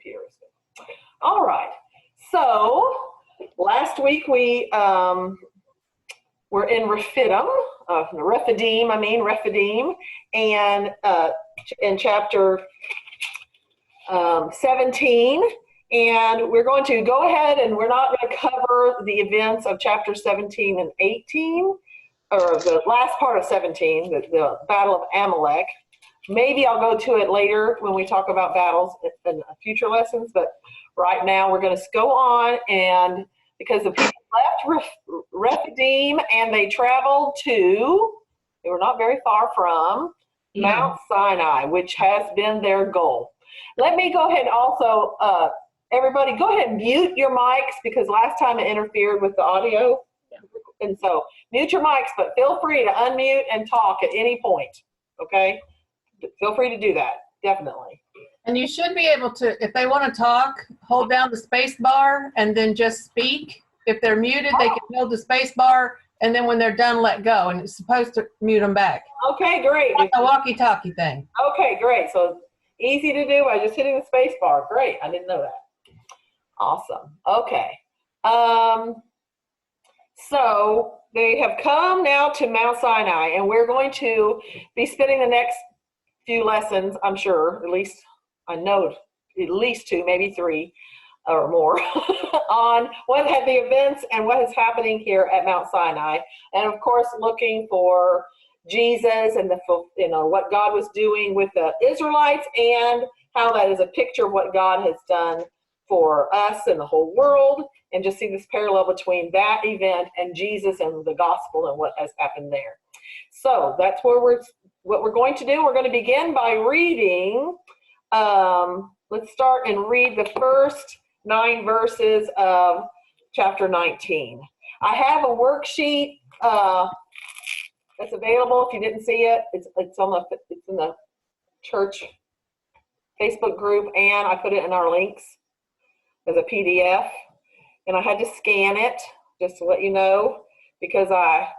computer. All right. So last week we were in Rephidim, and in chapter 17. And we're going to go ahead and we're not going to cover the events of chapter 17 and 18, or the last part of 17, the Battle of Amalek. Maybe I'll go to it later when we talk about battles in future lessons, but right now we're going to go on, and because the people left Rephidim and they traveled to, they were not very far from Mount Sinai, which has been their goal. Let me go ahead and also, everybody go ahead and mute your mics, because last time it interfered with the audio. And so mute your mics, but feel free to unmute and talk at any point, okay? Feel free to do that, definitely. And you should be able to, if they want to talk, hold down the space bar and then just speak. If they're muted, they can hold the space bar, and then when they're done, let go. And it's supposed to mute them back. Okay, great. Like a walkie-talkie thing. Okay, great. So easy to do by just hitting the space bar. Great. I didn't know that. Awesome. Okay. So they have come now to Mount Sinai, and we're going to be spending the next few lessons, I'm sure, at least I know at least 2, maybe 3 or more, on what had the events and what is happening here at Mount Sinai. And of course, looking for Jesus and what God was doing with the Israelites, and how that is a picture of what God has done for us and the whole world, and just see this parallel between that event and Jesus and the gospel and what has happened there. So that's what we're going to do. We're going to begin by reading. Let's start and read the first 9 verses of chapter 19. I have a worksheet that's available. If you didn't see it, it's in the church Facebook group, and I put it in our links as a PDF, and I had to scan it just to let you know, because I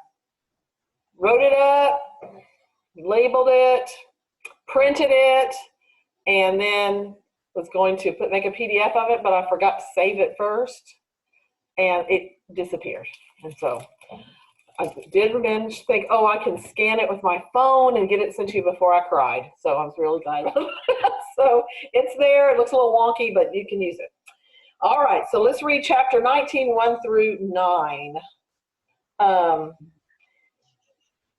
wrote it up, labeled it, printed it, and then was going to make a PDF of it, but I forgot to save it first, and it disappeared. And so I did think, oh, I can scan it with my phone and get it sent to you before I cried. So I was really glad about that. So it's there. It looks a little wonky, but you can use it. All right, so let's read chapter 19, 1 through 9.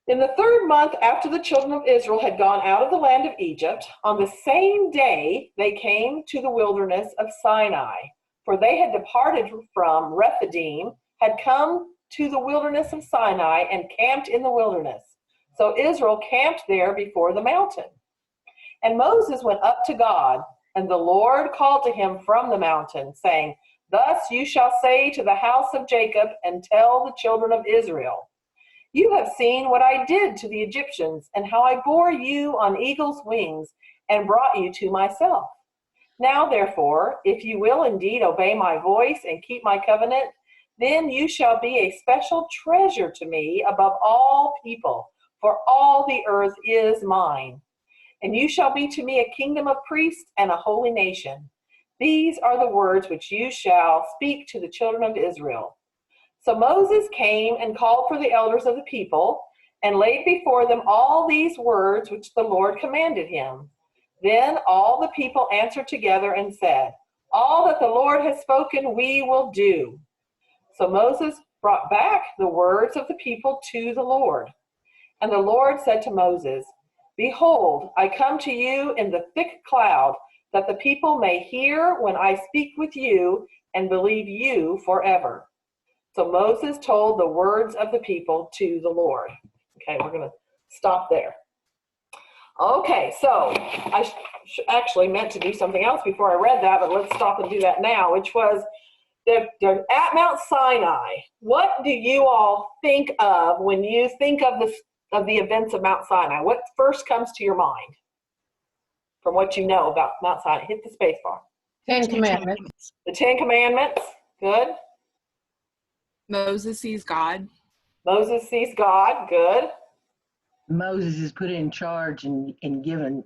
In the 3rd month after the children of Israel had gone out of the land of Egypt, on the same day they came to the wilderness of Sinai, for they had departed from Rephidim, had come to the wilderness of Sinai, and camped in the wilderness. So Israel camped there before the mountain. And Moses went up to God, and the Lord called to him from the mountain, saying, "Thus you shall say to the house of Jacob, and tell the children of Israel, you have seen what I did to the Egyptians, and how I bore you on eagle's wings, and brought you to myself. Now therefore, if you will indeed obey my voice, and keep my covenant, then you shall be a special treasure to me above all people, for all the earth is mine. And you shall be to me a kingdom of priests and a holy nation. These are the words which you shall speak to the children of Israel." So Moses came and called for the elders of the people, and laid before them all these words which the Lord commanded him. Then all the people answered together and said, "All that the Lord has spoken we will do." So Moses brought back the words of the people to the Lord. And the Lord said to Moses, "Behold, I come to you in the thick cloud, that the people may hear when I speak with you, and believe you forever." So Moses told the words of the people to the Lord. Okay, we're going to stop there. Okay, so I actually meant to do something else before I read that, but let's stop and do that now, which was they're at Mount Sinai. What do you all think of when you think of the events of Mount Sinai? What first comes to your mind from what you know about Mount Sinai? Hit the space bar. 10 Commandments. The 10 Commandments. Good. Moses sees God. Moses sees God. Good. Moses is put in charge and given,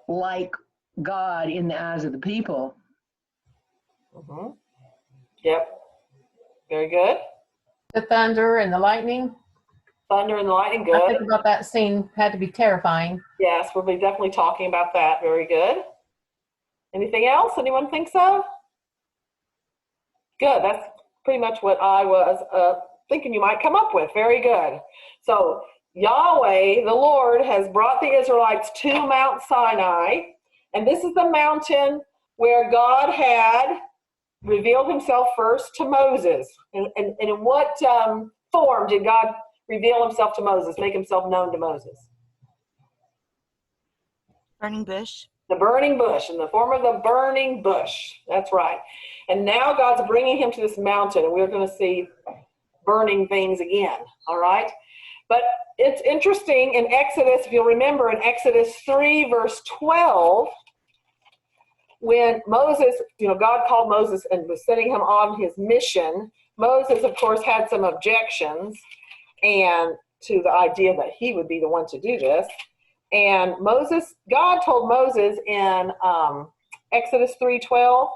like God in the eyes of the people. Mm-hmm. Yep. Very good. The thunder and the lightning. Thunder and the lightning, I good. think about that scene, had to be terrifying. Yes, we'll be definitely talking about that. Very good. Anything else? Anyone think so? Good. That's pretty much what I was thinking you might come up with. Very good. So Yahweh, the Lord, has brought the Israelites to Mount Sinai, and this is the mountain where God had revealed himself first to Moses. And in what form did God reveal himself to Moses, make himself known to Moses? Burning bush. The burning bush, in the form of the burning bush. That's right. And now God's bringing him to this mountain, and we're going to see burning things again, all right? But it's interesting in Exodus, if you'll remember, in Exodus 3, verse 12, when Moses, God called Moses and was sending him on his mission. Moses, of course, had some objections and to the idea that he would be the one to do this. And God told Moses in Exodus 3:12,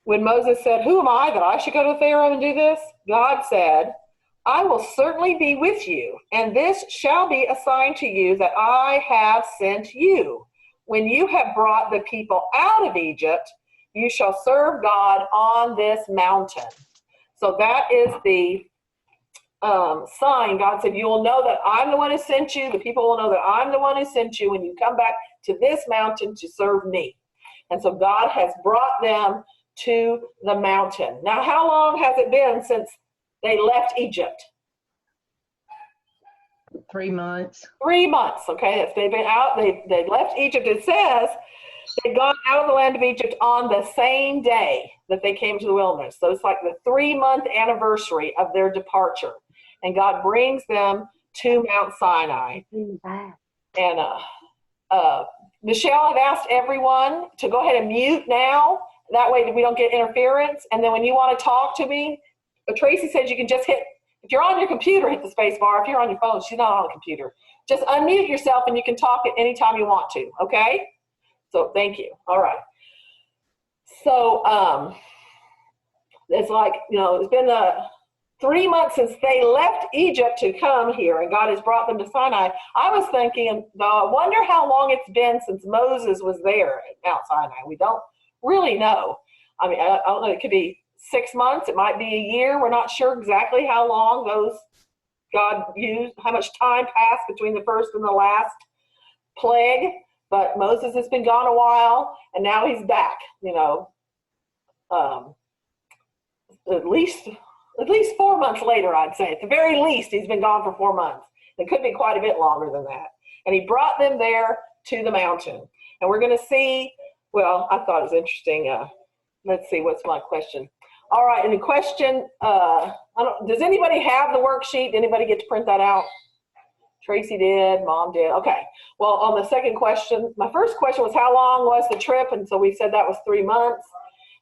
when Moses said, "Who am I that I should go to Pharaoh and do this?" God said, "I will certainly be with you, and this shall be a sign to you that I have sent you. When you have brought the people out of Egypt, you shall serve God on this mountain." So that is the sign. God said, you will know that I'm the one who sent you. The people will know that I'm the one who sent you when you come back to this mountain to serve me. And so God has brought them to the mountain. Now, how long has it been since they left Egypt? 3 months. 3 months, okay? They've been out, they left Egypt. It says they'd gone out of the land of Egypt on the same day that they came to the wilderness. So it's like the 3-month anniversary of their departure. And God brings them to Mount Sinai. And Michelle, I've asked everyone to go ahead and mute now. That way we don't get interference. And then when you want to talk to me, Tracy says you can just hit, if you're on your computer, hit the space bar. If you're on your phone, she's not on a computer. Just unmute yourself and you can talk at any time you want to, okay? So thank you. All right. So it's like, it's been 3 months since they left Egypt to come here, and God has brought them to Sinai. I was thinking, I wonder how long it's been since Moses was there at Mount Sinai. We don't really know. I mean, I don't know. It could be 6 months. It might be a year. We're not sure exactly how long God used, how much time passed between the first and the last plague. But Moses has been gone a while, and now he's back. At least 4 months later, I'd say. At the very least, he's been gone for 4 months. It could be quite a bit longer than that. And he brought them there to the mountain. And we're going to see, well, I thought it was interesting. Let's see, what's my question? All right, and the question, does anybody have the worksheet? Did anybody get to print that out? Tracy did, Mom did. Okay. Well, on the second question, my first question was how long was the trip? And so we said that was 3 months.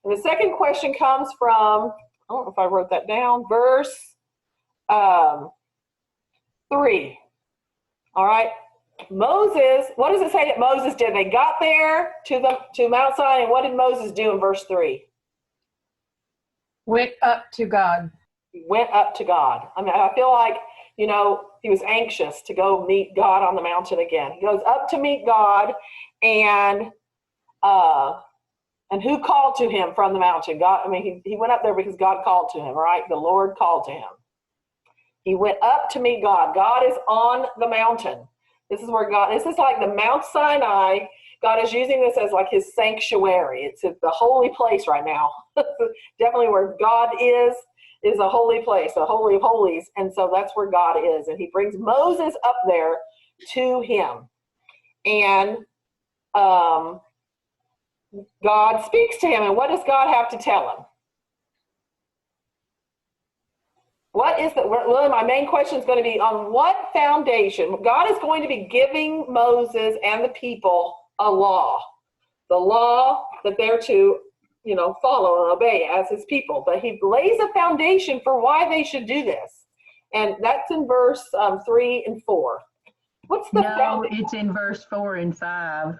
And the second question comes from, I don't know if I wrote that down, verse 3. All right. Moses, what does it say that Moses did? They got there to Mount Sinai, and what did Moses do in verse 3? Went up to God. He went up to God. I mean, I feel like, he was anxious to go meet God on the mountain again. He goes up to meet God, and who called to him from the mountain? God. I mean, he went up there because God called to him, right? The Lord called to him. He went up to meet God. God is on the mountain. This is like the Mount Sinai. God is using this as like his sanctuary. It's the holy place right now. Definitely where God is a holy place, the Holy of Holies. And so that's where God is. And he brings Moses up there to him. And God speaks to him. And what does God have to tell him? Well, my main question is going to be on what foundation? God is going to be giving Moses and the people a law. The law that they're to follow and obey as his people. But he lays a foundation for why they should do this. And that's in verse 3 and 4. What's the foundation? It's in verse 4 and 5.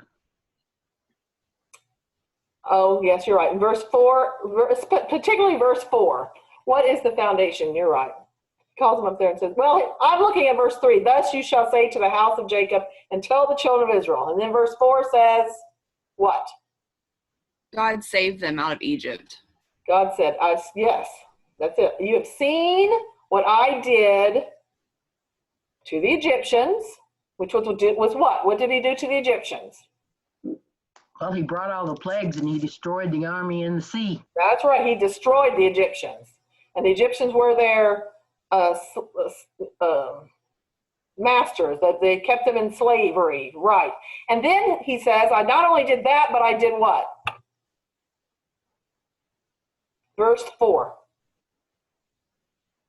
Oh, yes, you're right. In verse 4, particularly verse 4, what is the foundation? You're right. He calls them up there and says, well, I'm looking at verse 3. Thus you shall say to the house of Jacob and tell the children of Israel. And then verse 4 says, what? God saved them out of Egypt. God said, yes, that's it. You have seen what I did to the Egyptians, which was what? What did he do to the Egyptians? Well, he brought all the plagues and he destroyed the army in the sea. That's right. He destroyed the Egyptians. And the Egyptians were their masters, that they kept them in slavery. Right. And then he says, I not only did that, but I did what? Verse 4.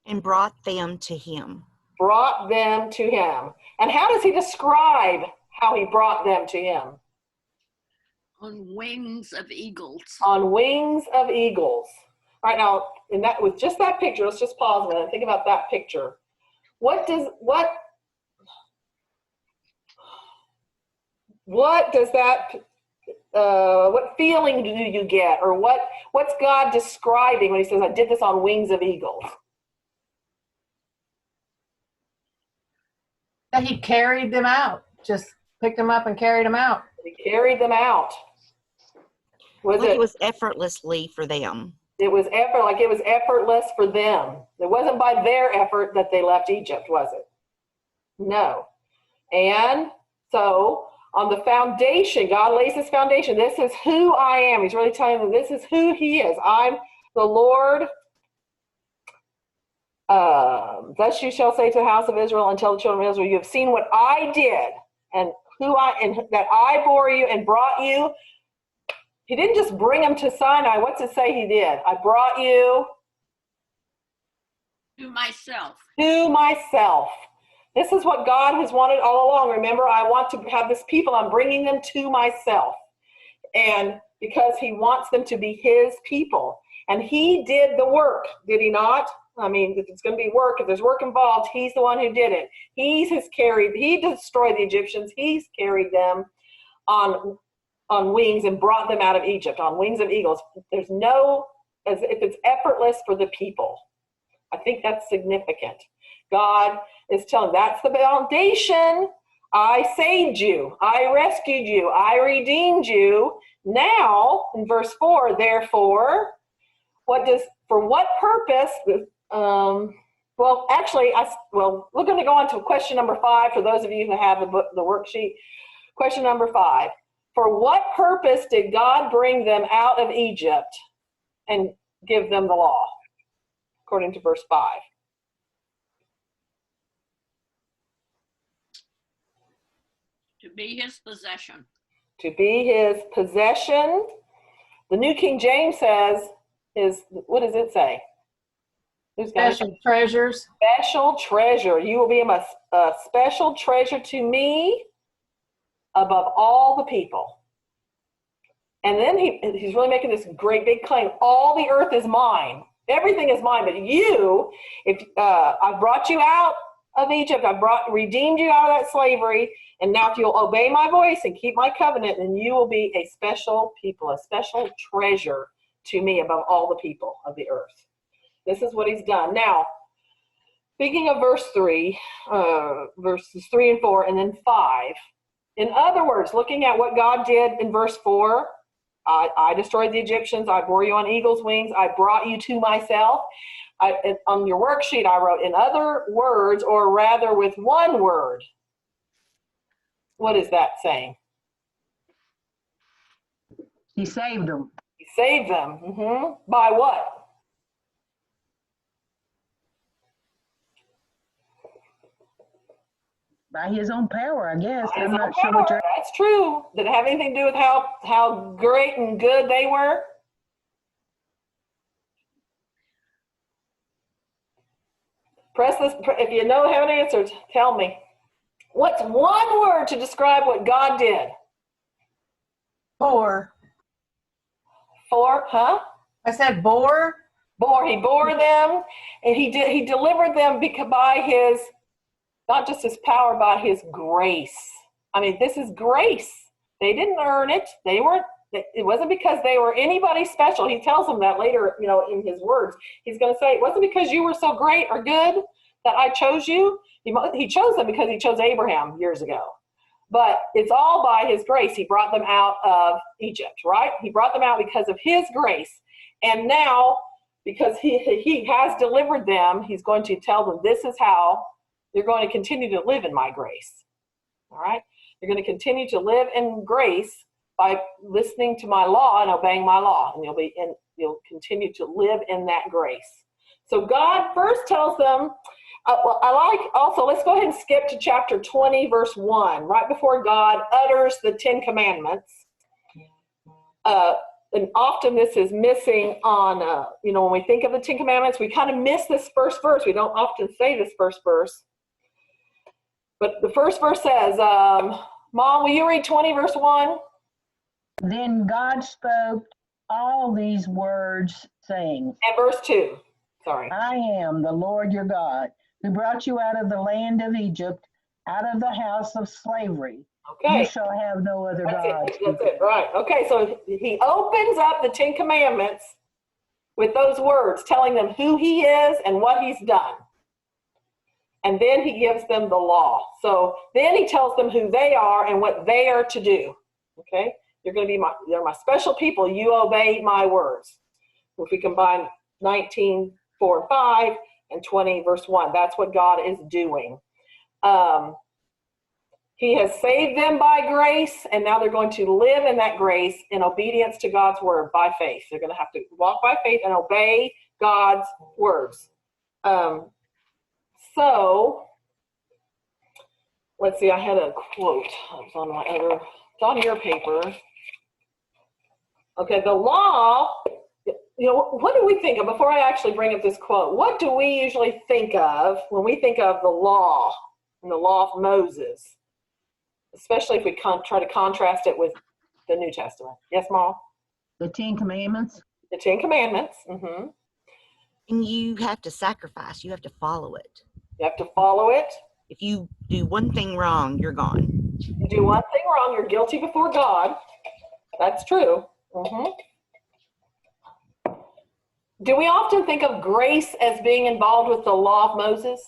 And brought them to him. Brought them to him. And how does he describe how he brought them to him? On wings of eagles. On wings of eagles. All right, now, with just that picture, let's just pause a minute and think about that picture. What feeling do you get, or what's God describing when he says, I did this on wings of eagles? That he carried them out, just picked them up and carried them out. He carried them out. It was effortlessly for them. It was effortless for them. It wasn't by their effort that they left Egypt, was it? No. And so on the foundation, God lays this foundation. This is who I am. He's really telling them this is who he is. I'm the Lord. Thus you shall say to the house of Israel and tell the children of Israel, you have seen what I did and that I bore you and brought you. He didn't just bring them to Sinai. What's it say he did? I brought you To myself. to myself. This is what God has wanted all along. Remember, I want to have this people. I'm bringing them to myself. And because he wants them to be his people. And he did the work, did he not? I mean, if it's going to be work, if there's work involved, he's the one who did it. He destroyed the Egyptians. He's carried them on wings and brought them out of Egypt, on wings of eagles. If it's effortless for the people. I think that's significant. God is telling, that's the foundation. I saved you. I rescued you. I redeemed you. Now, in verse 4, therefore, for what purpose? We're going to go on to question number 5 for those of you who have the worksheet. Question number 5. For what purpose did God bring them out of Egypt and give them the law? According to verse 5. To be his possession. To be his possession. The New King James says, what does it say? Special treasures. Special treasure. You will be a special treasure to me above all the people. And then he's really making this great big claim. All the earth is mine. Everything is mine. But you, I brought you out of Egypt. Redeemed you out of that slavery. And now if you'll obey my voice and keep my covenant, then you will be a special people, a special treasure to me above all the people of the earth. This is what he's done. Now, speaking of verse 3, verses 3 and 4, and then 5. In other words, looking at what God did in verse 4, I destroyed the Egyptians. I bore you on eagle's wings. I brought you to myself. On your worksheet, I wrote, in other words, or rather with one word. What is that saying? He saved them. He saved them. Mm-hmm. By what? By his own power, I guess. I'm not sure what you're... That's true. Did it have anything to do with how great and good they were? Press this. If you have an answer, tell me. What's one word to describe what God did? Bore. Huh? I said bore. Bore. He bore them, and he delivered them by his, not just his power, but his grace. I mean, this is grace. They didn't earn it. They it wasn't because they were anybody special. He tells them that later, in his words. He's going to say, it wasn't because you were so great or good that I chose you. He chose them because he chose Abraham years ago. But it's all by his grace. He brought them out of Egypt, right? He brought them out because of his grace. And now, because he has delivered them, he's going to tell them, this is how you're going to continue to live in my grace. All right? You're going to continue to live in grace by listening to my law and obeying my law. And you'll continue to live in that grace. So God first tells them, let's go ahead and skip to chapter 20, verse 1, right before God utters the 10 Commandments. And often this is missing on, when we think of the 10 Commandments, we kind of miss this first verse. We don't often say this first verse. But the first verse says, Mom, will you read 20, verse 1? Then God spoke all these words, saying, And verse 2. Sorry. I am the Lord your God, who brought you out of the land of Egypt, out of the house of slavery. Okay. You shall have no other gods. That's it, right. Okay, so he opens up the 10 Commandments with those words, telling them who he is and what he's done. And then he gives them the law. So then he tells them who they are and what they are to do. Okay? You're my special people. You obey my words. If we combine 19, 4 and 5 and 20, verse 1, that's what God is doing. He has saved them by grace, and now they're going to live in that grace in obedience to God's word by faith. They're going to have to walk by faith and obey God's words. So, let's see, I had a quote. It's on your paper. Okay, the law, what do we think of, before I actually bring up this quote, what do we usually think of when we think of the law and the law of Moses? Especially if we try to contrast it with the New Testament. Yes, Mom? The 10 Commandments? The 10 Commandments. Mm-hmm. And you have to sacrifice. You have to follow it. You have to follow it. If you do one thing wrong, you're gone. You do one thing wrong, you're guilty before God. That's true. Mm-hmm. Do we often think of grace as being involved with the law of Moses?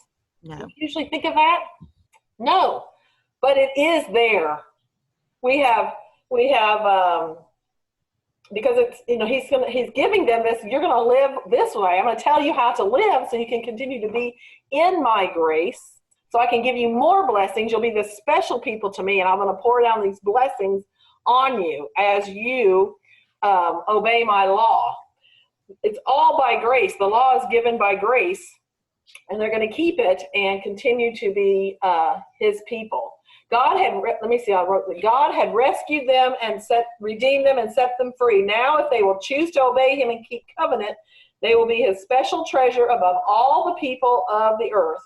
No. Do we usually think of that? No. But it is there. We have because it's he's giving them this. You're going to live this way. I'm going to tell you how to live so you can continue to be in my grace. So I can give you more blessings. You'll be this special people to me, and I'm going to pour down these blessings on you as you obey my law. It's all by grace. The law is given by grace, and they're going to keep it and continue to be his people. God had rescued them and redeemed them and set them free. Now, if they will choose to obey him and keep covenant, they will be his special treasure above all the people of the earth.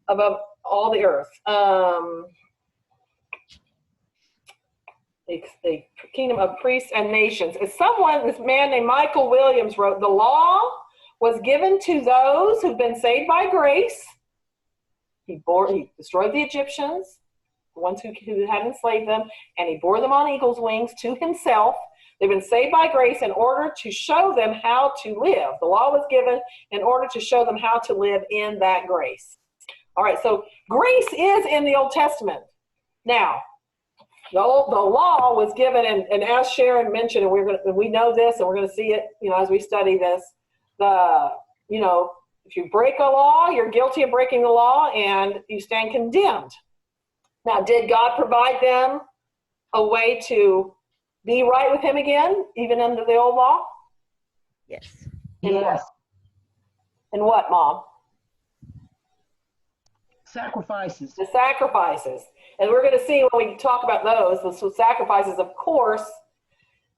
Above all the earth. A kingdom of priests and nations. This man named Michael Williams wrote, the law was given to those who've been saved by grace. He destroyed the Egyptians, the ones who had enslaved them, and he bore them on eagle's wings to himself. They've been saved by grace in order to show them how to live. The law was given in order to show them how to live in that grace. All right, so grace is in the Old Testament. Now, the law was given, and as Sharon mentioned, and we know this, and we're going to see it, as we study this. If you break a law, you're guilty of breaking the law, and you stand condemned. Now, did God provide them a way to be right with him again, even under the old law? Yes. Yes. And what, Mom? Sacrifices. The sacrifices. And we're going to see when we talk about those, the sacrifices, of course,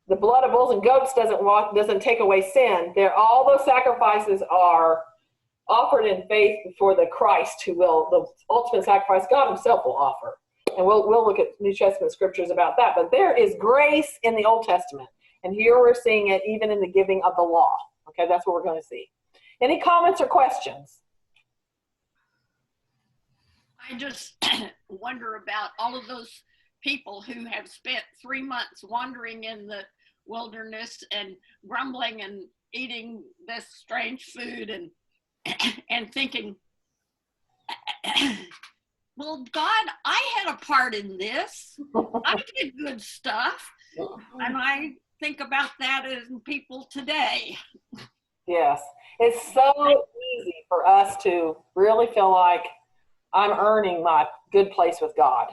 the blood of bulls and goats doesn't take away sin. All those sacrifices are offered in faith before the Christ, the ultimate sacrifice God himself will offer. And we'll look at New Testament scriptures about that. But there is grace in the Old Testament. And here we're seeing it even in the giving of the law. Okay, that's what we're going to see. Any comments or questions? I just wonder about all of those people who have spent 3 months wandering in the wilderness and grumbling and eating this strange food and thinking, well, God, I had a part in this. I did good stuff. And I think about that in people today. Yes. It's so easy for us to really feel like I'm earning my good place with God.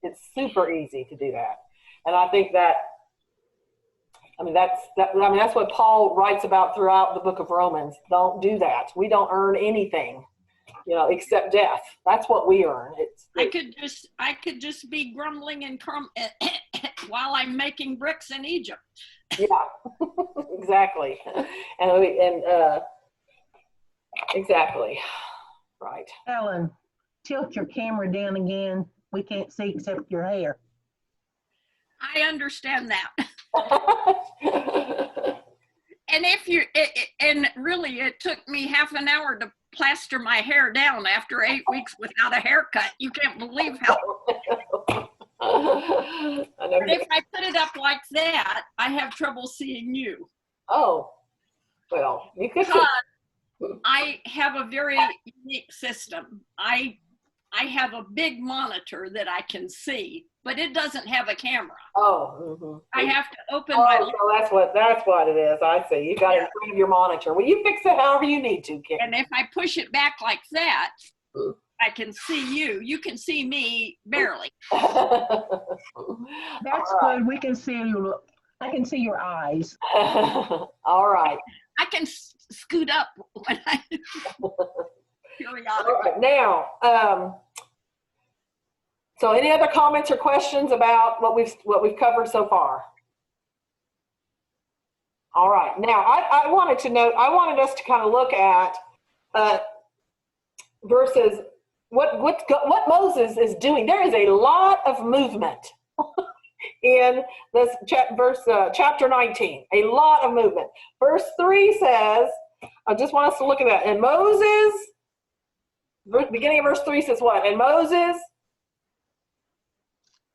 It's super easy to do that. And I think that, that's what Paul writes about throughout the book of Romans. Don't do that. We don't earn anything, except death. That's what we earn. I could just be grumbling and while I'm making bricks in Egypt. Yeah, exactly. And exactly. Right. Ellen, tilt your camera down again. We can't see except your hair. I understand that. And really, it took me half an hour to plaster my hair down after 8 weeks without a haircut. You can't believe how. But if I put it up like that, I have trouble seeing you. Oh, well, you could. I have a very unique system. I have a big monitor that I can see, but it doesn't have a camera. Oh. Mm-hmm. I have to open my. So that's what it is. I see. You got to improve your monitor. Well, you fix it however you need to, Kim. And if I push it back like that, I can see you. You can see me barely. That's good. We can see you. I can see your eyes. All right. I can scoot up when I periodically. All right. Now, so any other comments or questions about what we've covered so far? All right. Now, I wanted us to kind of look at verses. What Moses is doing. There is a lot of movement in this chapter 19. A lot of movement. Verse 3 says, I just want us to look at that. And Moses, beginning of verse 3 says what? And Moses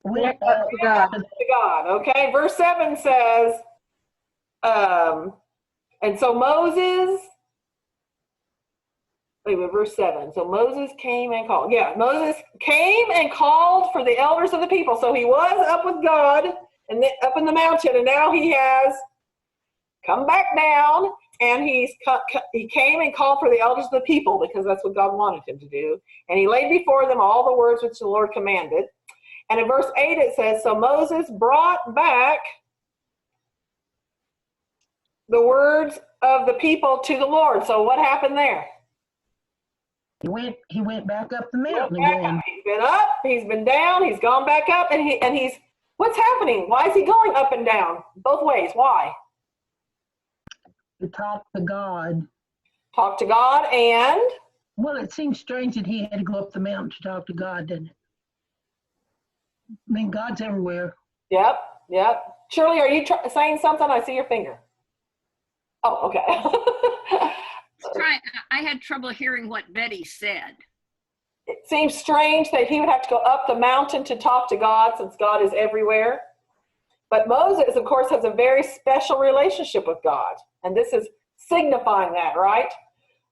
Went up to God. to God. Okay. Verse 7 says, and so Moses. Wait, verse 7. So Moses came and called. Yeah, Moses came and called for the elders of the people. So he was up with God and up in the mountain, and now he has come back down, and he came and called for the elders of the people because that's what God wanted him to do. And he laid before them all the words which the Lord commanded. And in verse 8 it says, so Moses brought back the words of the people to the Lord. So what happened there? He went back up the mountain again. He's been up, he's been down, he's gone back up, and he's what's happening? Why is he going up and down both ways? Why? To talk to God. Talk to God, and Well, it seems strange that he had to go up the mountain to talk to God, didn't it? I mean, God's everywhere. Yep. Shirley, are you saying something? I see your finger. Oh, okay. I had trouble hearing what Betty said. It seems strange that he would have to go up the mountain to talk to God since God is everywhere. But Moses, of course, has a very special relationship with God. And this is signifying that, right?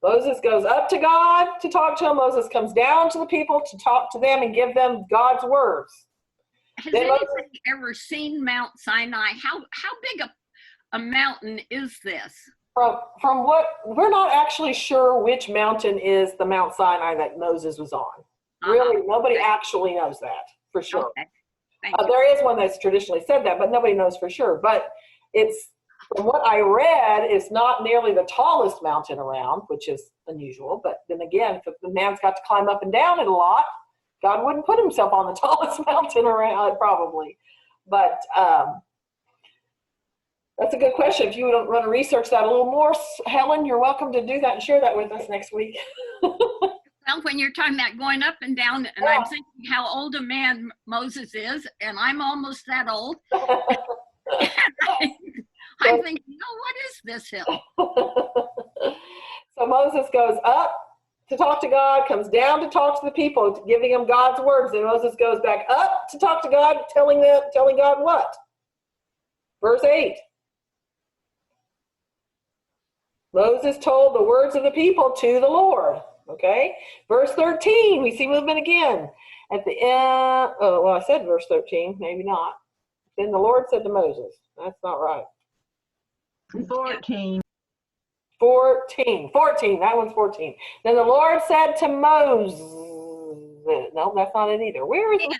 Moses goes up to God to talk to him. Moses comes down to the people to talk to them and give them God's words. Has anybody ever seen Mount Sinai? How big a mountain is this? From what, we're not actually sure which mountain is the Mount Sinai that Moses was on. Really, nobody actually knows that for sure. Okay. There is one that's traditionally said that, but nobody knows for sure. But it's, from what I read, it's not nearly the tallest mountain around, which is unusual. But then again, if the man's got to climb up and down it a lot, God wouldn't put himself on the tallest mountain around, probably. But that's a good question. If you want to research that a little more, Helen, you're welcome to do that and share that with us next week. Well, when you're talking about going up and down, and I'm thinking how old a man Moses is, and I'm almost that old. I'm thinking, what is this hill? So Moses goes up to talk to God, comes down to talk to the people, giving them God's words. And Moses goes back up to talk to God, telling God what? Verse 8. Moses told the words of the people to the Lord. Okay, verse 13, we see movement again. At the end, oh, well, I said verse 13, maybe not. Then the Lord said to Moses, that's not right. 14. 14, that one's 14. Then the Lord said to Moses, no, that's not it either. Where is it?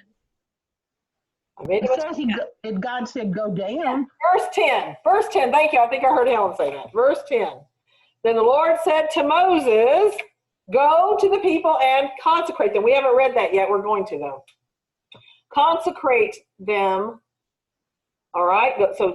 I made It a says God said go down. Verse 10, thank you. I think I heard Helen say that. Verse 10. Then the Lord said to Moses, go to the people and consecrate them. We haven't read that yet. We're going to, though. Consecrate them. All right. So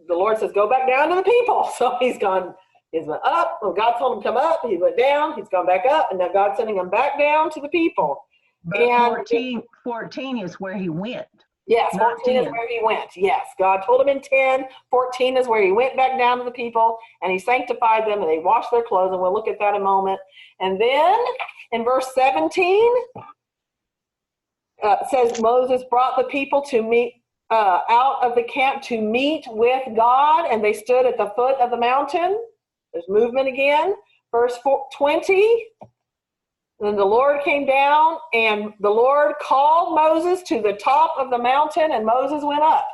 the Lord says, go back down to the people. So he's went up. Well, God told him to come up. He went down. He's gone back up. And now God's sending him back down to the people. But And 14 is where he went. yes, Not 14 is 10. where he went. Yes, God told him in 10. 14 is where he went back down to the people, and he sanctified them, and they washed their clothes, and we'll look at that in a moment. And then in verse 17, says Moses brought the people to meet out of the camp to meet with God, and they stood at the foot of the mountain. There's movement again. Verse 20. Then the Lord came down, and the Lord called Moses to the top of the mountain, and Moses went up.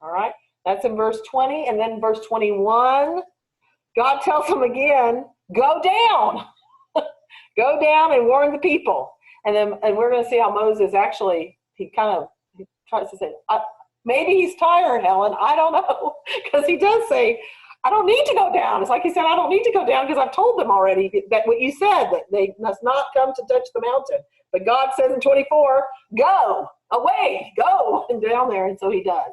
All right, that's in verse 20. And then verse 21, God tells him again, go down. Go down and warn the people. And we're going to see how Moses actually, he tries to say, maybe he's tired, Helen. I don't know. Because he does say, I don't need to go down. It's like he said, I don't need to go down because I've told them already that what you said, that they must not come to touch the mountain. But God says in 24, go away, go and down there. And so he does.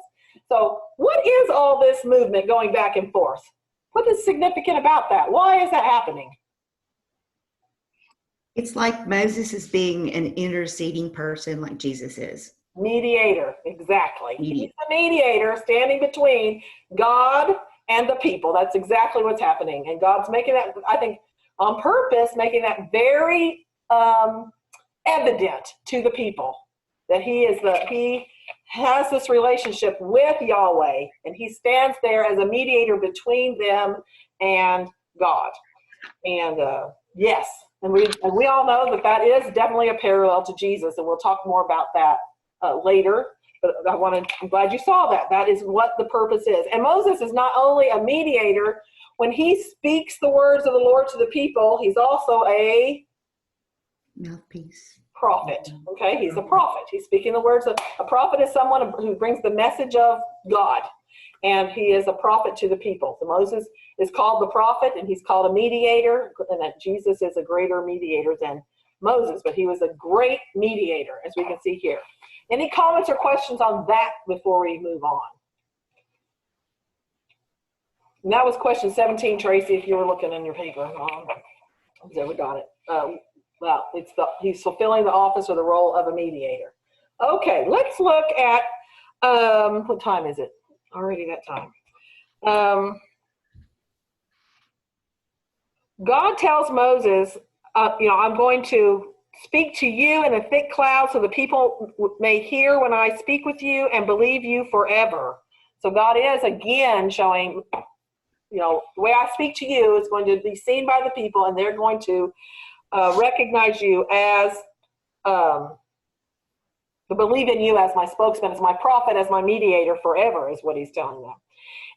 So what is all this movement going back and forth? What is significant about that? Why is that happening? It's like Moses is being an interceding person like Jesus is. Mediator, exactly. Mediator. He's the mediator standing between God and the people. That's exactly what's happening. And God's making that, I think, on purpose, making that very evident to the people that he has this relationship with Yahweh, and he stands there as a mediator between them and God. And yes, and we all know that is definitely a parallel to Jesus, and we'll talk more about that later. But I'm glad you saw that. That is what the purpose is. And Moses is not only a mediator. When he speaks the words of the Lord to the people, he's also a mouthpiece. Prophet. Okay, he's a prophet. He's speaking the words of a prophet is someone who brings the message of God, and he is a prophet to the people. So Moses is called the prophet, and he's called a mediator, and that Jesus is a greater mediator than Moses, but he was a great mediator, as we can see here. Any comments or questions on that before we move on? And that was question 17, Tracy, if you were looking in your paper. There, we got it. Well, he's fulfilling the office or the role of a mediator. Okay, let's look at, what time is it? Already that time. God tells Moses, I'm going to speak to you in a thick cloud so the people may hear when I speak with you and believe you forever. So God is again showing, the way I speak to you is going to be seen by the people, and they're going to recognize you as, believe in you as my spokesman, as my prophet, as my mediator forever, is what he's telling them.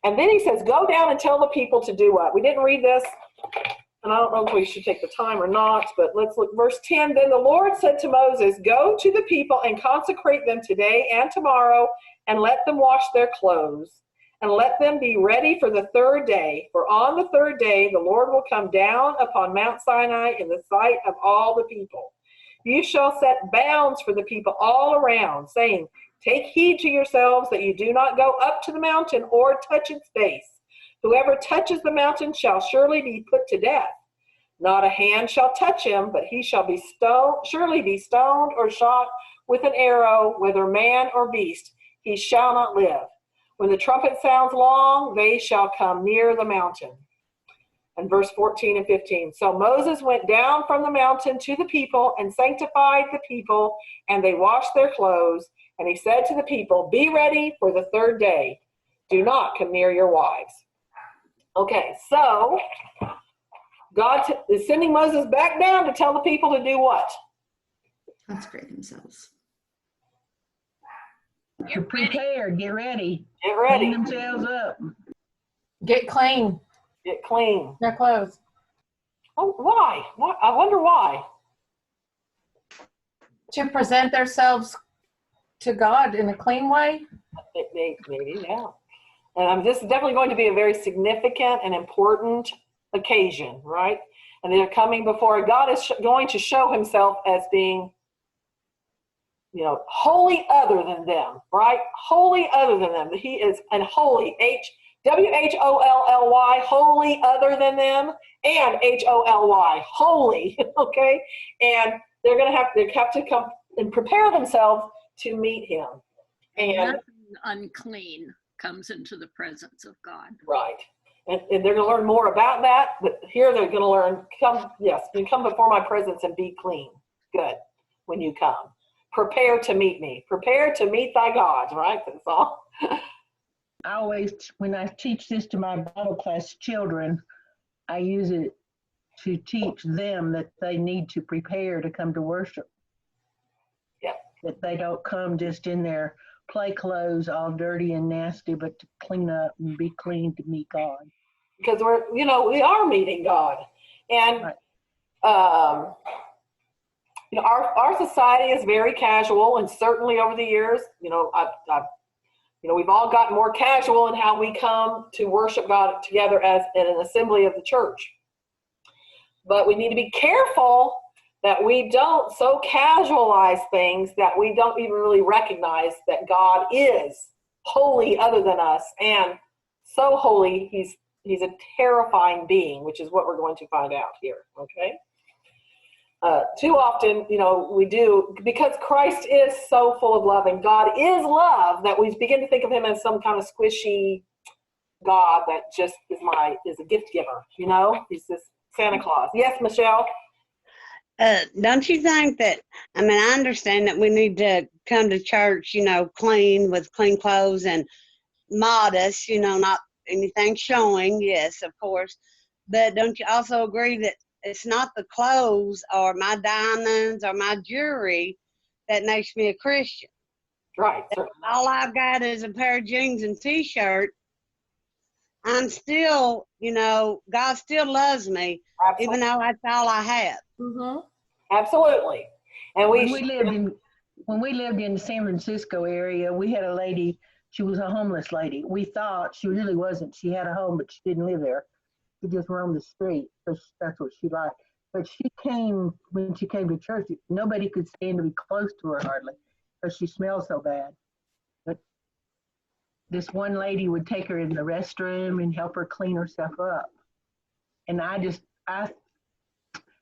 And then he says, go down and tell the people to do what? We didn't read this, and I don't know if we should take the time or not, but let's look. Verse 10, then the Lord said to Moses, go to the people and consecrate them today and tomorrow, and let them wash their clothes, and let them be ready for the third day. For on the third day, the Lord will come down upon Mount Sinai in the sight of all the people. You shall set bounds for the people all around, saying, take heed to yourselves that you do not go up to the mountain or touch its base. Whoever touches the mountain shall surely be put to death. Not a hand shall touch him, but he shall be surely be stoned or shot with an arrow, whether man or beast. He shall not live. When the trumpet sounds long, they shall come near the mountain. And verse 14 and 15. So Moses went down from the mountain to the people and sanctified the people, and they washed their clothes. And he said to the people, be ready for the third day. Do not come near your wives. Okay, so God is sending Moses back down to tell the people to do what? Consecrate themselves. To prepare, get ready. Get ready. Clean themselves up. Get clean. Get clean. Their clothes. Oh, why? I wonder why. To present themselves to God in a clean way. Maybe, yeah. And this is definitely going to be a very significant and important occasion, right? And they're coming before God is going to show himself as being, wholly other than them, right? Wholly other than them. He is an holy, WHOLLY, holy other than them, and HOLY, holy, okay? And they have to come and prepare themselves to meet him. And nothing unclean comes into the presence of God. Right. And they're going to learn more about that, but here they're going to learn, you come before my presence and be clean. Good. When you come. Prepare to meet me. Prepare to meet thy gods, right? That's all. I always, when I teach this to my Bible class children, I use it to teach them that they need to prepare to come to worship. Yeah. That they don't come just in their play clothes all dirty and nasty, but to clean up and be clean to meet God. Because we are meeting God. And Right. Our society is very casual, and certainly over the years, we've all gotten more casual in how we come to worship God together as in an assembly of the church. But we need to be careful that we don't so casualize things that we don't even really recognize that God is holy other than us, and so holy he's a terrifying being, which is what we're going to find out here. Okay. Too often, we do, because Christ is so full of love and God is love, that we begin to think of him as some kind of squishy God that just is a gift giver, He's this Santa Claus. Yes, Michelle? Don't you think that, I understand that we need to come to church, clean with clean clothes and modest, not anything showing, yes, of course. But don't you also agree that it's not the clothes or my diamonds or my jewelry that makes me a Christian? Right. All I've got is a pair of jeans and t-shirt. I'm still, God still loves me, Absolutely. even though that's all I have. Mm-hmm. Absolutely. And When we lived in the San Francisco area, we had a lady, she was a homeless lady. We thought she really wasn't. She had a home, but she didn't live there. She just roamed the street. That's what she liked. But when she came to church, nobody could stand to be close to her hardly, because she smelled so bad. But this one lady would take her in the restroom and help her clean herself up. And I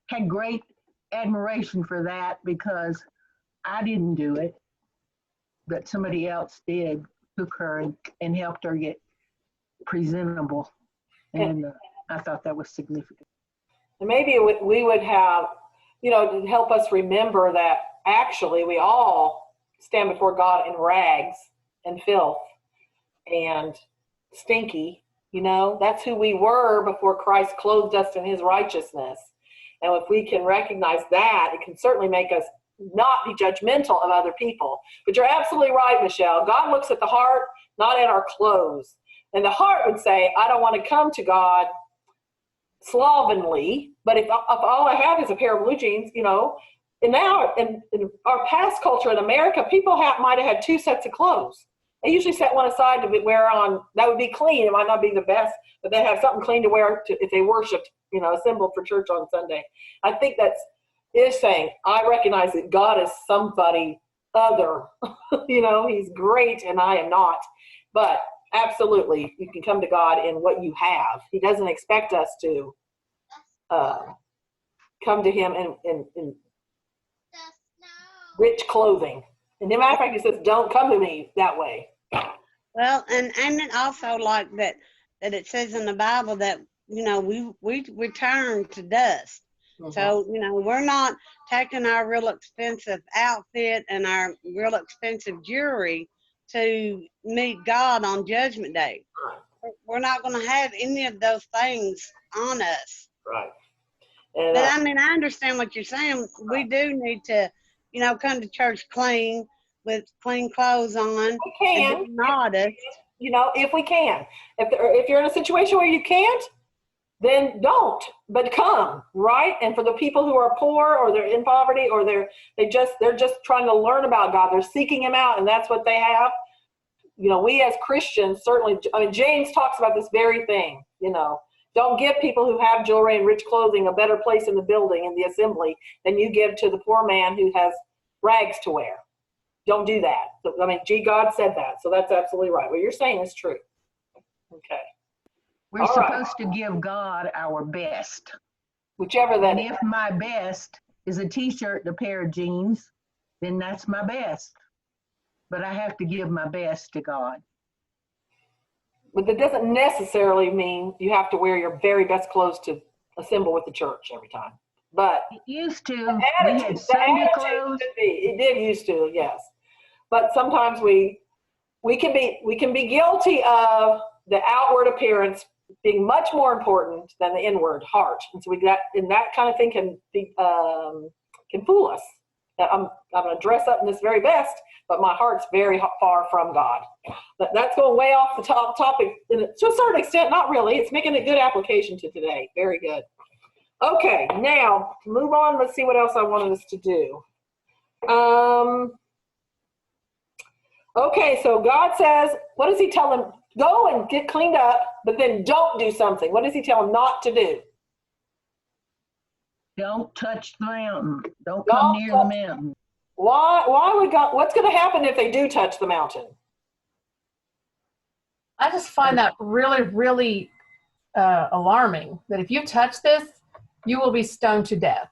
had great admiration for that, because I didn't do it, but somebody else did, took her and helped her get presentable. And I thought that was significant. And maybe we would have, to help us remember that actually we all stand before God in rags and filth and stinky. That's who we were before Christ clothed us in his righteousness. And if we can recognize that, it can certainly make us not be judgmental of other people. But you're absolutely right, Michelle. God looks at the heart, not at our clothes. And the heart would say, I don't want to come to God slovenly, but if all I have is a pair of blue jeans, and now in our past culture in America, people might have had two sets of clothes. They usually set one aside to wear on, that would be clean. It might not be the best, but they have something clean to wear if they worshiped, assembled for church on Sunday. I think is saying, I recognize that God is somebody other. He's great and I am not. But absolutely, you can come to God in what you have. He doesn't expect us to come to him in rich clothing. And as a matter of fact, he says, don't come to me that way. Well, and it also like that it says in the Bible that, we return to dust. Mm-hmm. So, we're not taking our real expensive outfit and our real expensive jewelry to meet God on Judgment Day. we're not going to have any of those things on us. Right. And, But I mean, I understand what you're saying. We do need to, come to church clean with clean clothes on we can, and be modest. if we can. If you're in a situation where you can't, then don't, but come, right? And for the people who are poor or they're in poverty or they're just trying to learn about God, they're seeking him out, and that's what they have. We as Christians, certainly, James talks about this very thing, don't give people who have jewelry and rich clothing a better place in the building, in the assembly, than you give to the poor man who has rags to wear. Don't do that. God said that, so that's absolutely right. What you're saying is true. Okay. We're supposed to give God our best. Whichever that And is. if my best is a t-shirt and a pair of jeans, then that's my best. But I have to give my best to God. But that doesn't necessarily mean you have to wear your very best clothes to assemble with the church every time. But it used to. We had Sunday clothes. It did used to, yes. But sometimes we can be guilty of the outward appearance being much more important than the inward heart, and so that kind of thing can fool us. That I'm going to dress up in this very best, but my heart's very far from God. But that's going way off the topic to a certain extent. Not really. It's making a good application to today. Very good. Okay, now move on. Let's see what else I wanted us to do. Okay, so God says, what does he tell them? Go and get cleaned up, but then don't do something. What does he tell them not to do? Don't touch the mountain. Don't come near the mountain. Why would God, what's going to happen if they do touch the mountain? I just find that really, really alarming, that if you touch this, you will be stoned to death.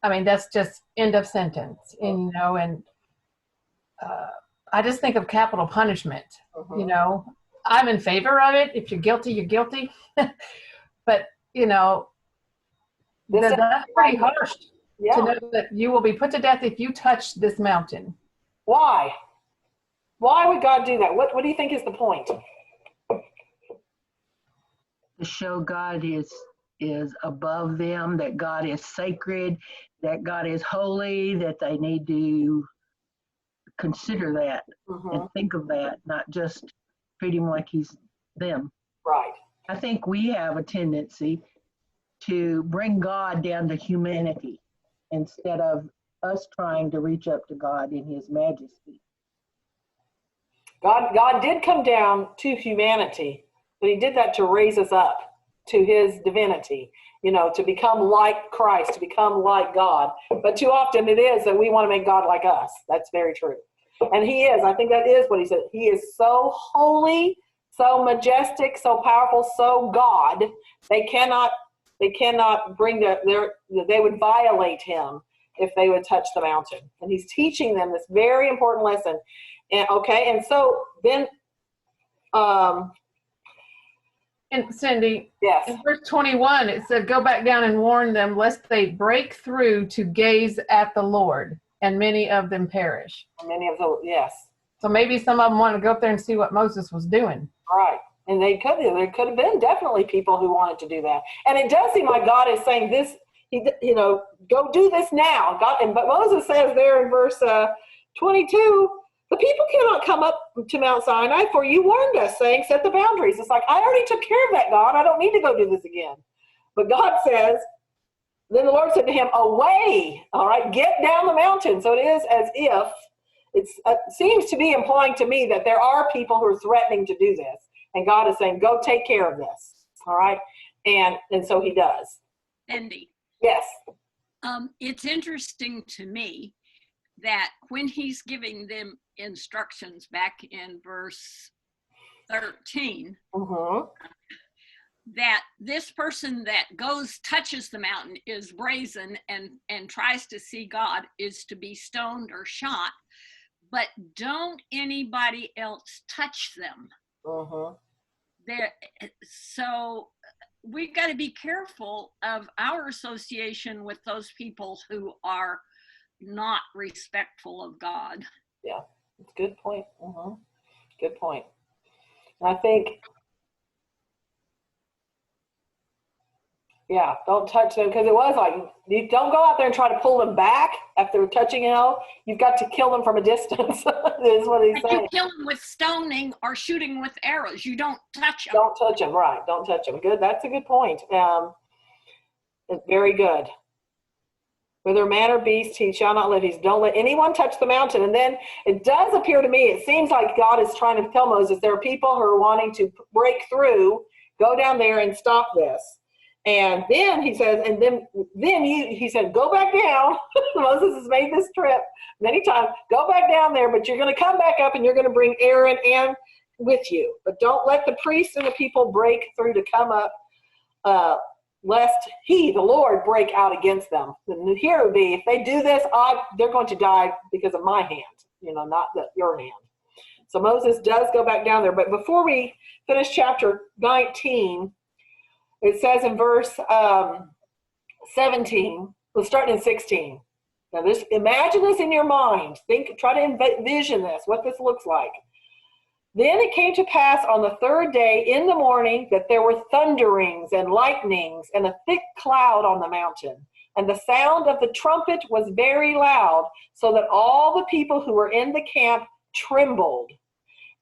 I mean, that's just end of sentence. And, I just think of capital punishment. I'm in favor of it. If you're guilty, you're guilty. But, that's pretty harsh to know that you will be put to death if you touch this mountain. Why? Why would God do that? What do you think is the point? To show God is above them, that God is sacred, that God is holy, that they need to consider that and think of that, not just treat him like he's them. Right. I think we have a tendency to bring God down to humanity instead of us trying to reach up to God in his majesty. God did come down to humanity, but he did that to raise us up to his divinity, to become like Christ, to become like God. But too often it is that we want to make God like us. That's very true. And he is. I think that is what he said. He is so holy, so majestic, so powerful, so God. They cannot bring they would violate him if they would touch the mountain. And he's teaching them this very important lesson. And so then and Cyndi, yes. in verse 21, it said, go back down and warn them lest they break through to gaze at the Lord, and many of them perish. Many of those, yes. So maybe some of them wanted to go up there and see what Moses was doing. Right. And there could have been definitely people who wanted to do that. And it does seem like God is saying this, go do this now. But Moses says there in verse 22, the people cannot come up to Mount Sinai, for you warned us, saying, set the boundaries. It's like, I already took care of that, God. I don't need to go do this again. But God says, then the Lord said to him, away, all right, get down the mountain. So it is as if it seems to be implying to me that there are people who are threatening to do this. And God is saying, go take care of this, all right? And so he does. Cindy. Yes. It's interesting to me that when he's giving them instructions back in verse 13, that this person that touches the mountain is brazen and tries to see God is to be stoned or shot, but don't anybody else touch them. So we've got to be careful of our association with those people who are not respectful of God. Yeah, it's a good point. Good point. And I think Yeah, don't touch them, because it was like, you don't go out there and try to pull them back after touching hell. You've got to kill them from a distance, is what he's But saying. you kill them with stoning or shooting with arrows. You don't touch them. Don't touch them, right. Don't touch them. Good. That's a good point. It's very good. Whether man or beast, he shall not live. Don't let anyone touch the mountain. And then it does appear to me, it seems like God is trying to tell Moses, there are people who are wanting to break through, go down there and stop this. And then he says, he said, go back down. Moses has made this trip many times. Go back down there, but you're going to come back up and you're going to bring Aaron and with you. But don't let the priests and the people break through to come up, lest he, the Lord, break out against them. And here it would be, if they do this, they're going to die because of my hand, not your hand. So Moses does go back down there. But before we finish chapter 19, it says in verse 17, we'll start in 16. Now imagine this in your mind. Try to envision this, what this looks like. Then it came to pass on the third day in the morning that there were thunderings and lightnings and a thick cloud on the mountain. And the sound of the trumpet was very loud, so that all the people who were in the camp trembled.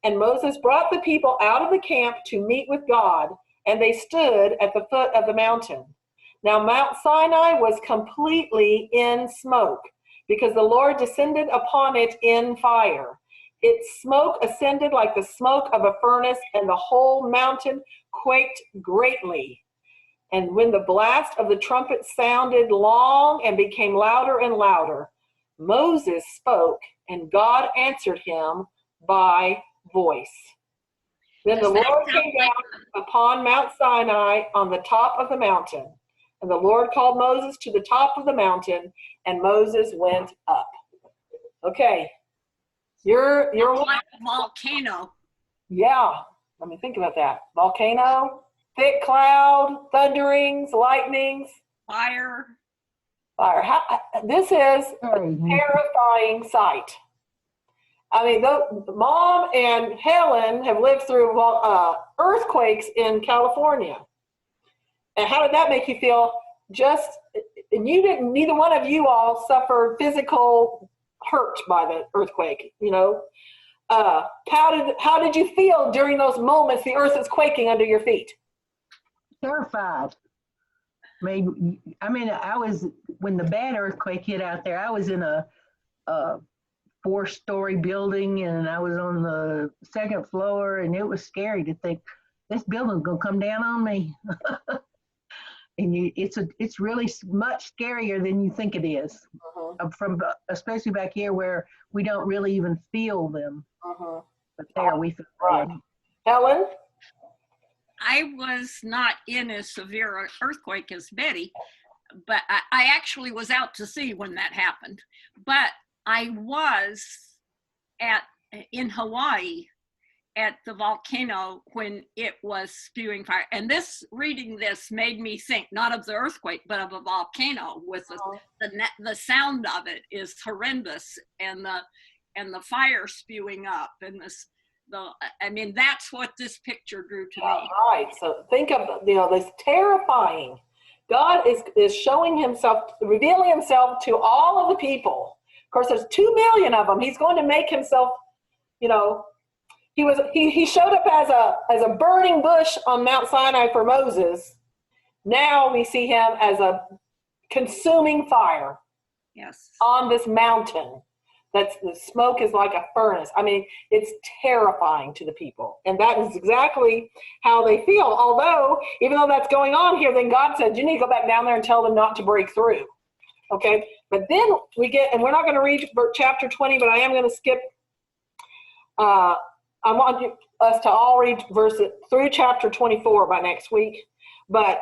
And Moses brought the people out of the camp to meet with God, and they stood at the foot of the mountain. Now Mount Sinai was completely in smoke, because the Lord descended upon it in fire. Its smoke ascended like the smoke of a furnace, and the whole mountain quaked greatly. And when the blast of the trumpet sounded long and became louder and louder, Moses spoke, and God answered him by voice. Then the Lord came down upon Mount Sinai on the top of the mountain. And the Lord called Moses to the top of the mountain, and Moses went up. Okay. You're like a volcano. Yeah. Let me think about that. Volcano, thick cloud, thunderings, lightnings. Fire. This is a terrifying sight. I mean, Mom and Helen have lived through earthquakes in California. And how did that make you feel? And neither one of you all suffered physical hurt by the earthquake, How did you feel during those moments the earth is quaking under your feet? Terrified. I was, when the bad earthquake hit out there, I was in a 4-story building, and I was on the second floor, and it was scary to think this building's gonna come down on me. And it's really much scarier than you think it is. From especially back here where we don't really even feel them. But there we feel them. Helen? I was not in a severe earthquake as Betty, but I actually was out to sea when that happened. But I was in Hawaii at the volcano when it was spewing fire. And reading this made me think not of the earthquake, but of a volcano with the sound of it is horrendous, and the fire spewing up, and that's what this picture drew to me. Right. So think of this terrifying. God is showing himself, revealing himself to all of the people. Of course, there's 2 million of them. He's going to make himself, He showed up as a burning bush on Mount Sinai for Moses. Now we see him as a consuming fire. Yes. On this mountain. The smoke is like a furnace. I mean, it's terrifying to the people. And that is exactly how they feel. Although, even though that's going on here, then God said, you need to go back down there and tell them not to break through. Okay? But then and we're not going to read chapter 20, but I am going to skip. I want us to all read verses through chapter 24 by next week. But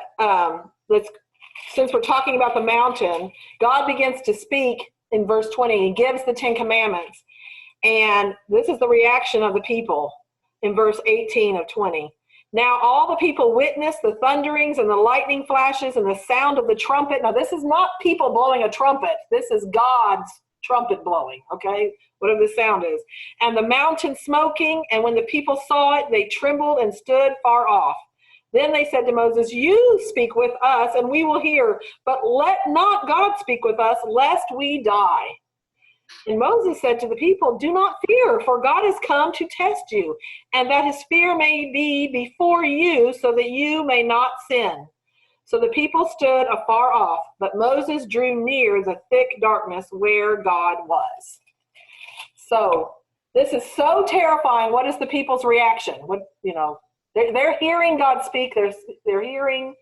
since we're talking about the mountain, God begins to speak in verse 20. He gives the 10 Commandments. And this is the reaction of the people in verse 18 of 20. Now all the people witnessed the thunderings and the lightning flashes and the sound of the trumpet. Now this is not people blowing a trumpet. This is God's trumpet blowing, okay? Whatever the sound is. And the mountain smoking, and when the people saw it, they trembled and stood far off. Then they said to Moses, you speak with us and we will hear, but let not God speak with us, lest we die. And Moses said to the people, do not fear, for God has come to test you, and that his fear may be before you, so that you may not sin. So the people stood afar off, but Moses drew near the thick darkness where God was. So this is so terrifying. What is the people's reaction? What, they're hearing God speak. They're hearing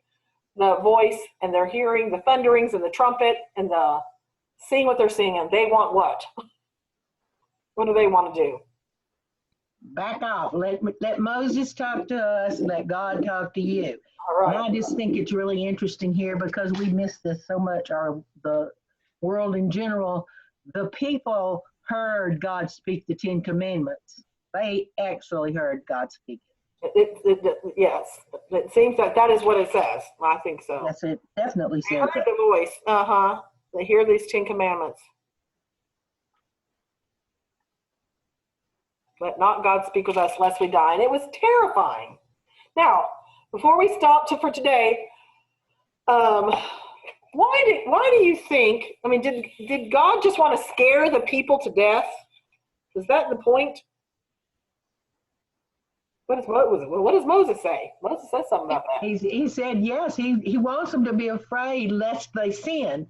the voice, and they're hearing the thunderings and the trumpet and the seeing what they're seeing. And they want what? What do they want to do? Back off. Let Moses talk to us. Let God talk to you. All right. And I just think it's really interesting here because we miss this so much. The world in general, the people heard God speak the 10 Commandments. They actually heard God speak it. Yes, it seems that is what it says. I think so. Yes, it definitely They says heard that. the voice. They hear these 10 Commandments. Let not God speak with us lest we die. And it was terrifying. Now, before we stop for today, why do you think, did God just want to scare the people to death? Is that the point? What does Moses say? Moses says something about that. He said, yes, he wants them to be afraid lest they sin.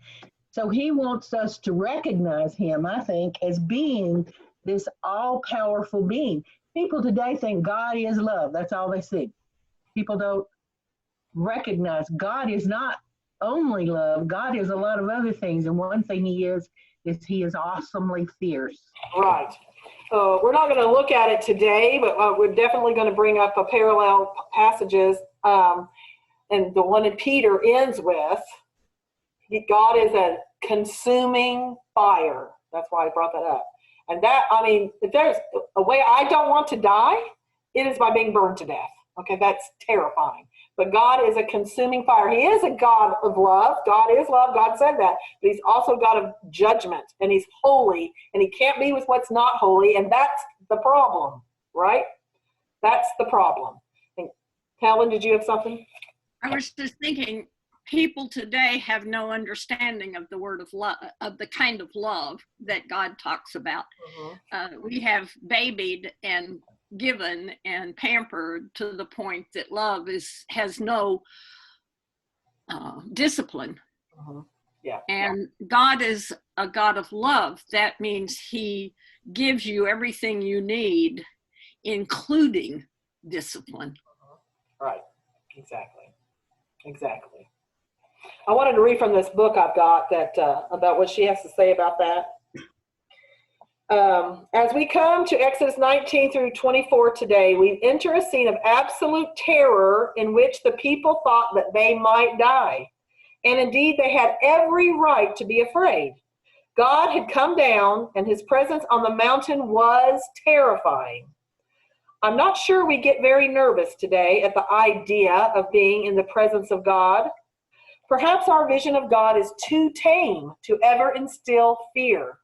So he wants us to recognize him, I think, as being this all-powerful being. People today think God is love. That's all they see. People don't recognize God is not only love. God is a lot of other things. And one thing he is he is awesomely fierce. Right. We're not going to look at it today, but we're definitely going to bring up a parallel passages. And the one that Peter ends with, God is a consuming fire. That's why I brought that up. And that, if there's a way I don't want to die, it is by being burned to death. Okay, that's terrifying. But God is a consuming fire. He is a God of love. God is love. God said that. But he's also a God of judgment. And he's holy. And he can't be with what's not holy. And that's the problem, right? That's the problem. And Helen, did you have something? I was just thinking, people today have no understanding of the word of love, of the kind of love that God talks about. We have babied and given and pampered to the point that love has no discipline. Yeah. And God is a God of love. That means he gives you everything you need, including discipline. Right. Exactly. I wanted to read from this book I've got that about what she has to say about that. As we come to Exodus 19 through 24 today, we enter a scene of absolute terror in which the people thought that they might die. And indeed, they had every right to be afraid. God had come down, and his presence on the mountain was terrifying. I'm not sure we get very nervous today at the idea of being in the presence of God. Perhaps our vision of God is too tame to ever instill fear.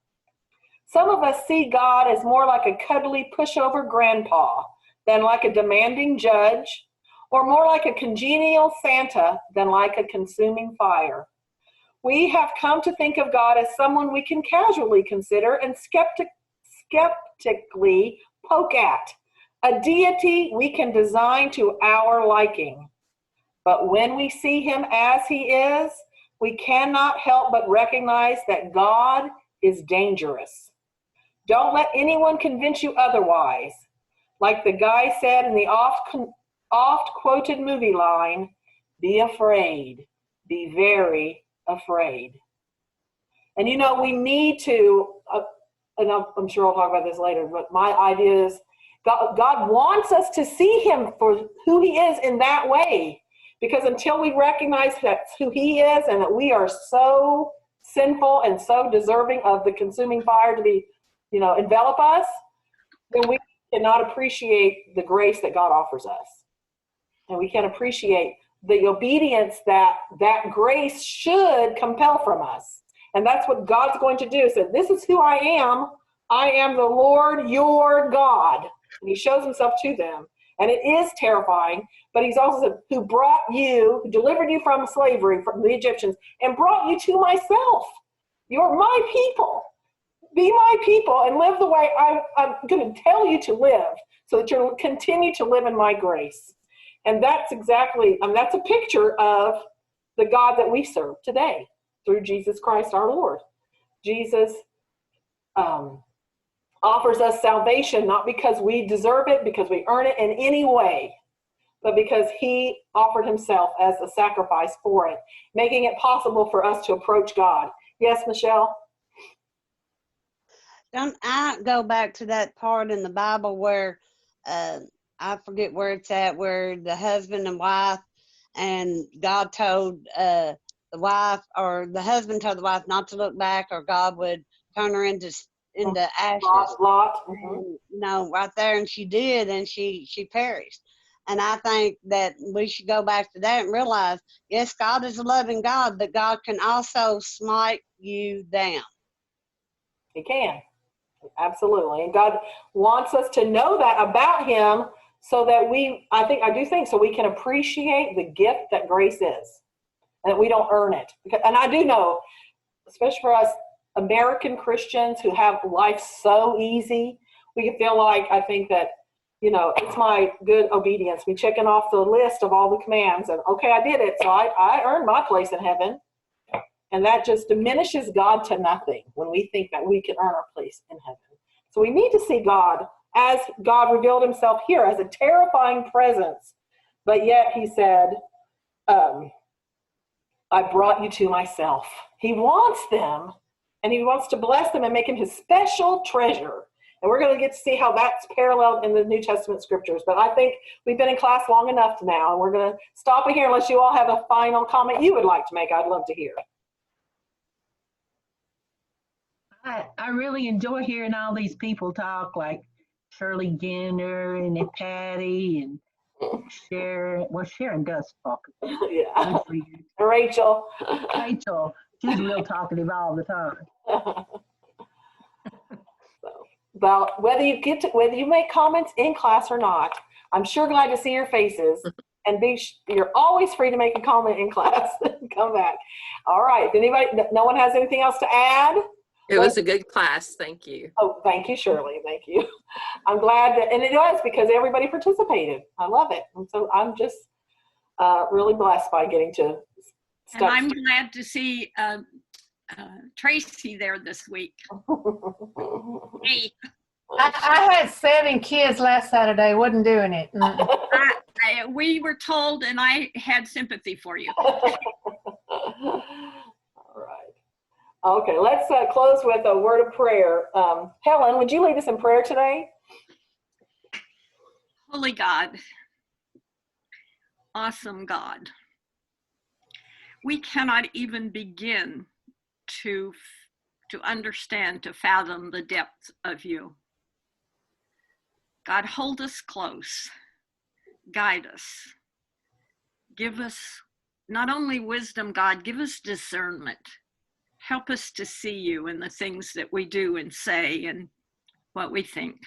Some of us see God as more like a cuddly pushover grandpa than like a demanding judge, or more like a congenial Santa than like a consuming fire. We have come to think of God as someone we can casually consider and skeptically poke at, a deity we can design to our liking. But when we see him as he is, we cannot help but recognize that God is dangerous. Don't let anyone convince you otherwise. Like the guy said in the oft-quoted movie line, be afraid, be very afraid. And we need to, and I'm sure I'll talk about this later, but my idea is God wants us to see him for who he is in that way. Because until we recognize that's who he is and that we are so sinful and so deserving of the consuming fire to be, envelop us, then we cannot appreciate the grace that God offers us. And we can appreciate the obedience that grace should compel from us. And that's what God's going to do. So this is who I am. I am the Lord, your God. And he shows himself to them. And it is terrifying, but he's also said, who brought you, who delivered you from slavery, from the Egyptians, and brought you to myself. You're my people. Be my people and live the way I'm going to tell you to live, so that you'll continue to live in my grace. And that's exactly, that's a picture of the God that we serve today through Jesus Christ our Lord. Jesus offers us salvation not because we deserve it, because we earn it in any way, but because he offered himself as a sacrifice for it, making it possible for us to approach God. Yes, Michelle? Don't I go back to that part in the Bible where I forget where it's at, where the husband and wife, and God told the wife, or the husband told the wife not to look back, or God would turn her into ashes. Lot. And, right there, and she did, and she perished. And I think that we should go back to that and realize, yes, God is a loving God, but God can also smite you down. He can. Absolutely. And God wants us to know that about him, so that I do think so we can appreciate the gift that grace is, and that we don't earn it. And I do know, especially for us American Christians who have life so easy, we can feel like, I think that, it's my good obedience, me checking off the list of all the commands, and okay, I did it, so I earned my place in heaven. And that just diminishes God to nothing when we think that we can earn our place in heaven. So we need to see God as God revealed himself here, as a terrifying presence. But yet he said, I brought you to myself. He wants them, and he wants to bless them and make him his special treasure. And we're going to get to see how that's paralleled in the New Testament scriptures. But I think we've been in class long enough now, and we're going to stop it here unless you all have a final comment you would like to make. I'd love to hear. I really enjoy hearing all these people talk, like Shirley Jenner and Patty and Sharon. Well, Sharon does talk. Yeah. Rachel. Rachel, she's real talkative all the time. Well, whether you make comments in class or not, I'm sure glad to see your faces. And you're always free to make a comment in class. Come back. All right. No one has anything else to add? It was a good class. Thank you. Oh, thank you, Shirley. Thank you. I'm glad and it was because everybody participated. I love it. And so I'm just really blessed by getting to And I'm glad to see Tracy there this week. Hey. I had 7 kids last Saturday, wasn't doing it. We were told, and I had sympathy for you. All right. Okay, let's close with a word of prayer. Helen, would you lead us in prayer today? Holy God, awesome God, we cannot even begin to understand, to fathom the depth of you. God, hold us close, guide us, give us not only wisdom, God, give us discernment. Help us to see you in the things that we do and say and what we think.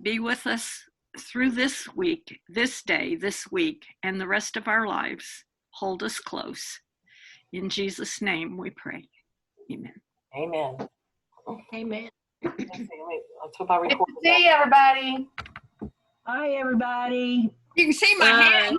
Be with us through this week, this day, this week, and the rest of our lives. Hold us close. In Jesus' name we pray. Amen. Amen. Amen. Let's hope I record. See you, everybody. Bye, everybody. You can see my hand.